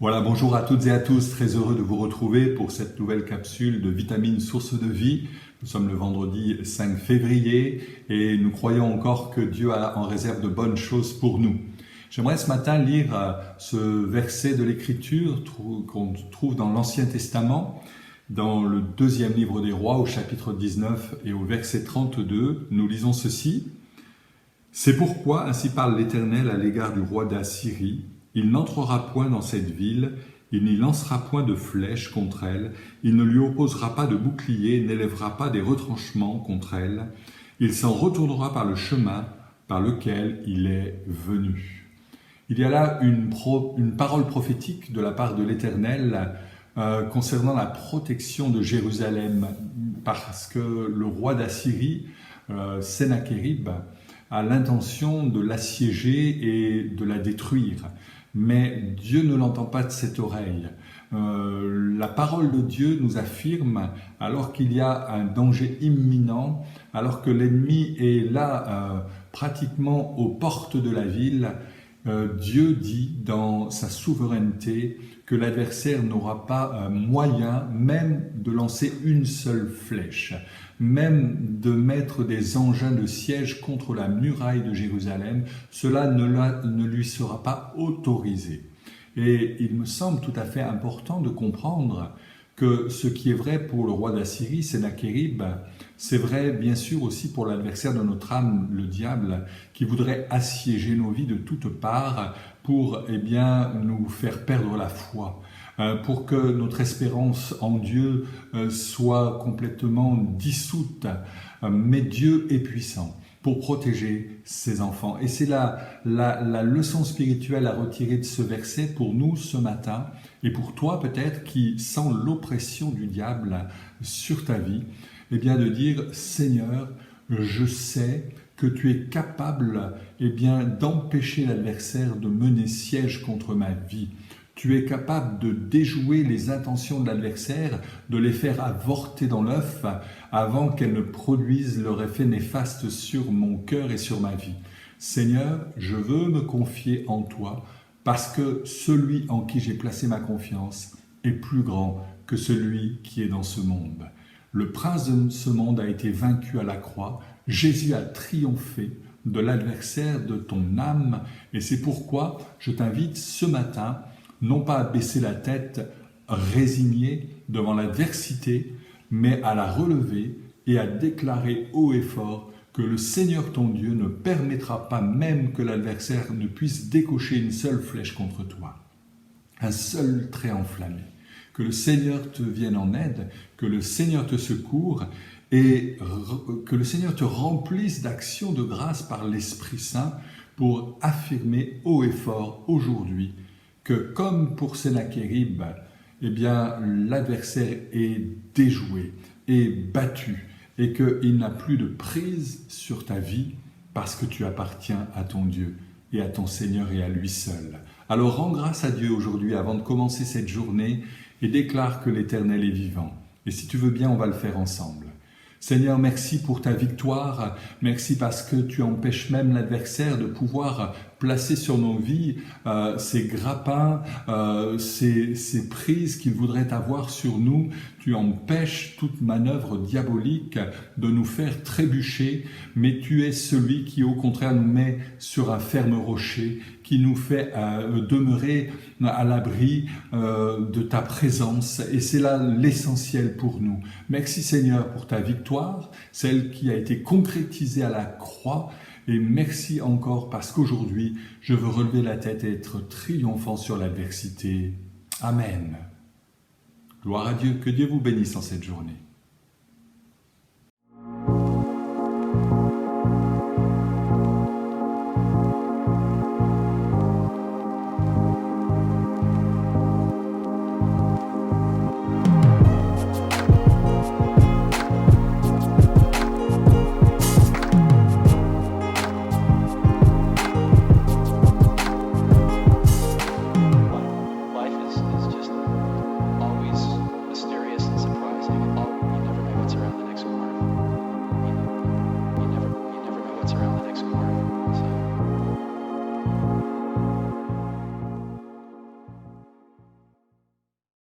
Voilà, bonjour à toutes et à tous, très heureux de vous retrouver pour cette nouvelle capsule de vitamines source de vie. Nous sommes le vendredi 5 février et nous croyons encore que Dieu a en réserve de bonnes choses pour nous. J'aimerais ce matin lire ce verset de l'Écriture qu'on trouve dans l'Ancien Testament, dans le deuxième livre des Rois, au chapitre 19 et au verset 32. Nous lisons ceci. « C'est pourquoi, ainsi parle l'Éternel à l'égard du roi d'Assyrie, il n'entrera point dans cette ville, il n'y lancera point de flèches contre elle, il ne lui opposera pas de bouclier, n'élèvera pas des retranchements contre elle, il s'en retournera par le chemin par lequel il est venu. » Il y a là une parole prophétique de la part de l'Éternel concernant la protection de Jérusalem, parce que le roi d'Assyrie, Sennachérib, a l'intention de l'assiéger et de la détruire. Mais Dieu ne l'entend pas de cette oreille. La parole de Dieu nous affirme, alors qu'il y a un danger imminent, alors que l'ennemi est là pratiquement aux portes de la ville, Dieu dit dans sa souveraineté que l'adversaire n'aura pas moyen même de lancer une seule flèche, même de mettre des engins de siège contre la muraille de Jérusalem, cela ne lui sera pas autorisé. Et il me semble tout à fait important de comprendre que ce qui est vrai pour le roi d'Assyrie, Sennachérib, c'est vrai bien sûr aussi pour l'adversaire de notre âme, le diable, qui voudrait assiéger nos vies de toutes parts pour nous faire perdre la foi, pour que notre espérance en Dieu soit complètement dissoute. Mais Dieu est puissant pour protéger ses enfants. Et c'est la leçon spirituelle à retirer de ce verset pour nous ce matin, et pour toi peut-être qui sens l'oppression du diable sur ta vie, de dire « Seigneur, je sais que tu es capable d'empêcher l'adversaire de mener siège contre ma vie. Tu es capable de déjouer les intentions de l'adversaire, de les faire avorter dans l'œuf avant qu'elles ne produisent leur effet néfaste sur mon cœur et sur ma vie. Seigneur, je veux me confier en toi parce que celui en qui j'ai placé ma confiance est plus grand que celui qui est dans ce monde. Le prince de ce monde a été vaincu à la croix. Jésus a triomphé de l'adversaire de ton âme et c'est pourquoi je t'invite ce matin non pas à baisser la tête résigné devant l'adversité, mais à la relever et à déclarer haut et fort que le Seigneur ton Dieu ne permettra pas même que l'adversaire ne puisse décocher une seule flèche contre toi, un seul trait enflammé. Que le Seigneur te vienne en aide, que le Seigneur te secoure et que le Seigneur te remplisse d'actions de grâce par l'Esprit Saint pour affirmer haut et fort aujourd'hui que comme pour Sennachérib, l'adversaire est déjoué, est battu et qu'il n'a plus de prise sur ta vie parce que tu appartiens à ton Dieu et à ton Seigneur et à lui seul. Alors rends grâce à Dieu aujourd'hui avant de commencer cette journée et déclare que l'Éternel est vivant. Et si tu veux bien, on va le faire ensemble. Seigneur, merci pour ta victoire, merci parce que tu empêches même l'adversaire de pouvoir placer sur nos vies ces grappins, ces prises qu'il voudrait avoir sur nous. Tu empêches toute manœuvre diabolique de nous faire trébucher, mais tu es celui qui au contraire nous met sur un ferme rocher, qui nous fait demeurer à l'abri de ta présence. Et c'est là l'essentiel pour nous. Merci Seigneur pour ta victoire, celle qui a été concrétisée à la croix. Et merci encore parce qu'aujourd'hui, je veux relever la tête et être triomphant sur l'adversité. Amen. Gloire à Dieu, que Dieu vous bénisse en cette journée.